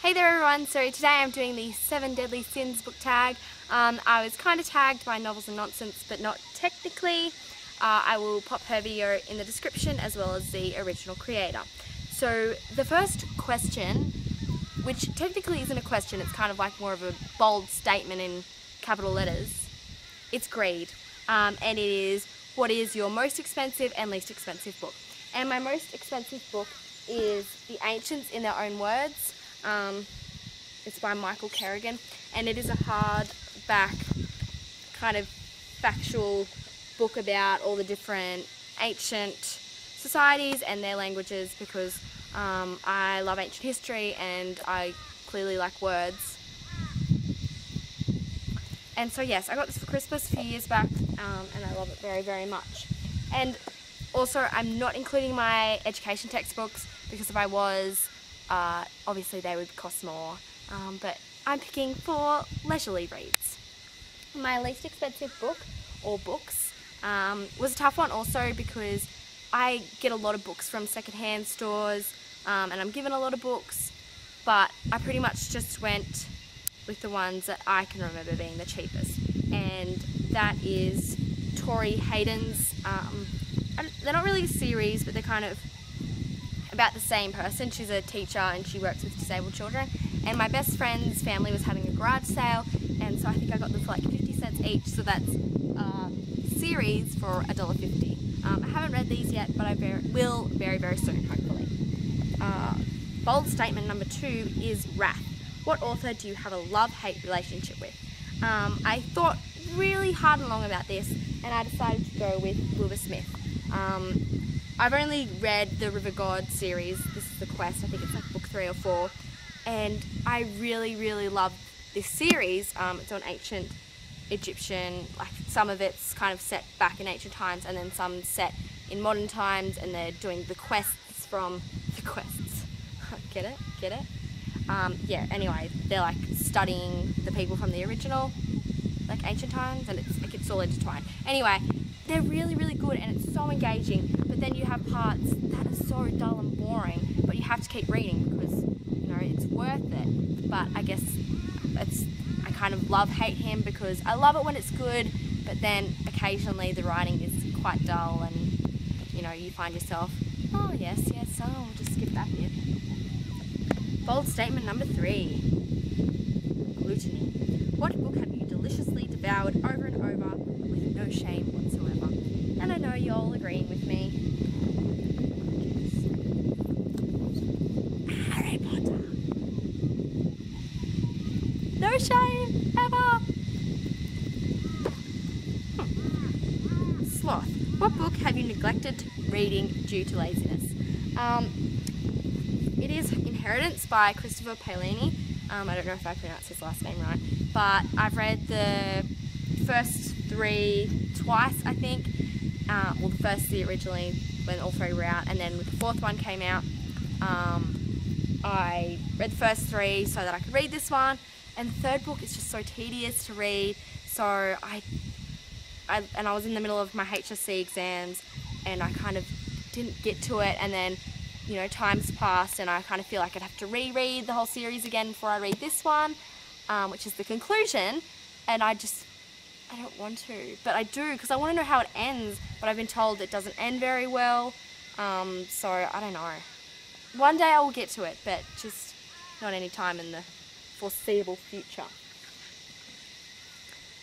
Hey there everyone, so today I'm doing the 7 Deadly Sins book tag. I was kind of tagged by Novels and Nonsense, but not technically. I will pop her video in the description as well as the original creator. So the first question, which technically isn't a question, it's kind of like more of a bold statement in capital letters. It's greed, and it is, what is your most expensive and least expensive book? And my most expensive book is The Ancients in Their Own Words. It's by Michael Kerrigan, and it is a hardback kind of factual book about all the different ancient societies and their languages, because I love ancient history and I clearly like words. And so yes, I got this for Christmas a few years back, and I love it very, very much. And also, I'm not including my education textbooks, because if I was, obviously they would cost more, but I'm picking for leisurely reads. My least expensive book, or books, was a tough one also, because I get a lot of books from secondhand stores, and I'm given a lot of books, but I pretty much just went with the ones that I can remember being the cheapest, and that is Tori Hayden's, they're not really a series, but they're kind of about the same person. She's a teacher and she works with disabled children, and my best friend's family was having a garage sale, and so I think I got them for like 50 cents each, so that's series for $1.50. I haven't read these yet, but I will very, very soon, hopefully. Bold statement number 2 is Wrath. What author do you have a love-hate relationship with? I thought really hard and long about this, and I decided to go with Wilbur Smith. I've only read the River God series. This is the Quest. I think it's like book 3 or 4, and I really, really love this series. It's on ancient Egyptian, like some of it's kind of set back in ancient times, and then some set in modern times, and they're doing the quests from the quests. Get it? Get it? Yeah, anyway, they're like studying the people from the original, like ancient times, and it gets all intertwined. Anyway, they're really, really good, and it's so engaging, but then you have parts that are so dull and boring, but you have to keep reading because, you know, it's worth it. But I guess I kind of love-hate him, because I love it when it's good, but then occasionally the writing is quite dull, and, you know, you find yourself, oh yes, we'll just skip that bit. Bold statement number 3. Gluttony. What book have you deliciously devoured over and over with no shame whatsoever? And I know you're all agreeing with me. Harry Potter. No shame ever. Sloth. What book have you neglected reading due to laziness? It is Inheritance by Christopher Paolini. I don't know if I pronounced his last name right, but I've read the first 3 twice, I think. Well, the first 3 originally, when all 3 were out, and then when the 4th one came out, I read the first 3 so that I could read this one, and the 3rd book is just so tedious to read, so I was in the middle of my HSC exams, and I kind of didn't get to it, and then, you know, time's passed, and I kind of feel like I'd have to reread the whole series again before I read this one, which is the conclusion, and I don't want to, but I do, because I want to know how it ends, but I've been told it doesn't end very well, so I don't know. One day I will get to it, but just not any time in the foreseeable future.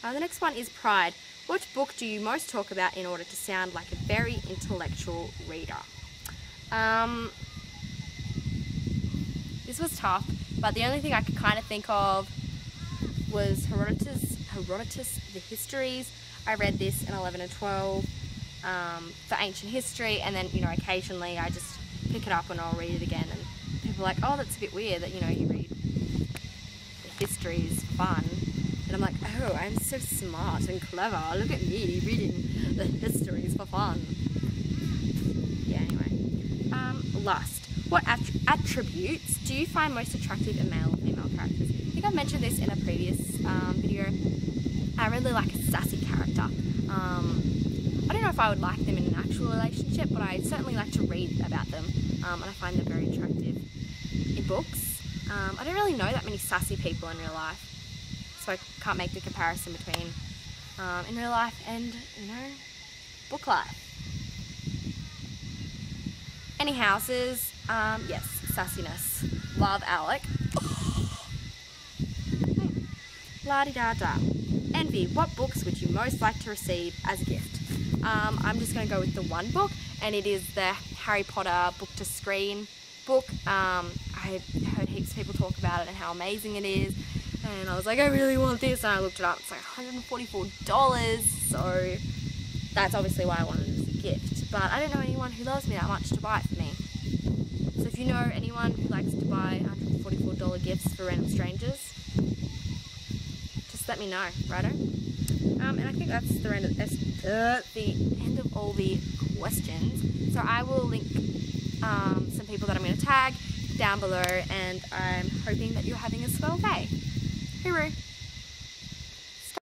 The next one is Pride. Which book do you most talk about in order to sound like a very intellectual reader? This was tough, but the only thing I could kind of think of was Herodotus, The Histories. I read this in 11 and 12 for ancient history, and then, you know, occasionally I just pick it up and I'll read it again, and people are like, oh, that's a bit weird that, you know, you read the histories for fun. And I'm like, oh, I'm so smart and clever. Look at me reading the histories for fun. Yeah, anyway. Lust. What attributes do you find most attractive in male or female characters? I think I've mentioned this in a previous video. I really like a sassy character. I don't know if I would like them in an actual relationship, but I certainly like to read about them, and I find them very attractive in books. I don't really know that many sassy people in real life, so I can't make the comparison between in real life and, you know, book life. Any houses? Yes, sassiness. Love Alec. La-di-da-da. Envy, what books would you most like to receive as a gift? I'm just going to go with the one book, and it is the Harry Potter book to screen book. I heard heaps of people talk about it and how amazing it is, and I was like, I really want this, and I looked it up. It's like $144, so that's obviously why I wanted it as a gift. But I don't know anyone who loves me that much to buy it for me. So if you know anyone who likes to buy $144 gifts for random strangers, just let me know, righto? And I think that's the end of all the questions. So I will link some people that I'm going to tag down below, and I'm hoping that you're having a swell day. Hooroo!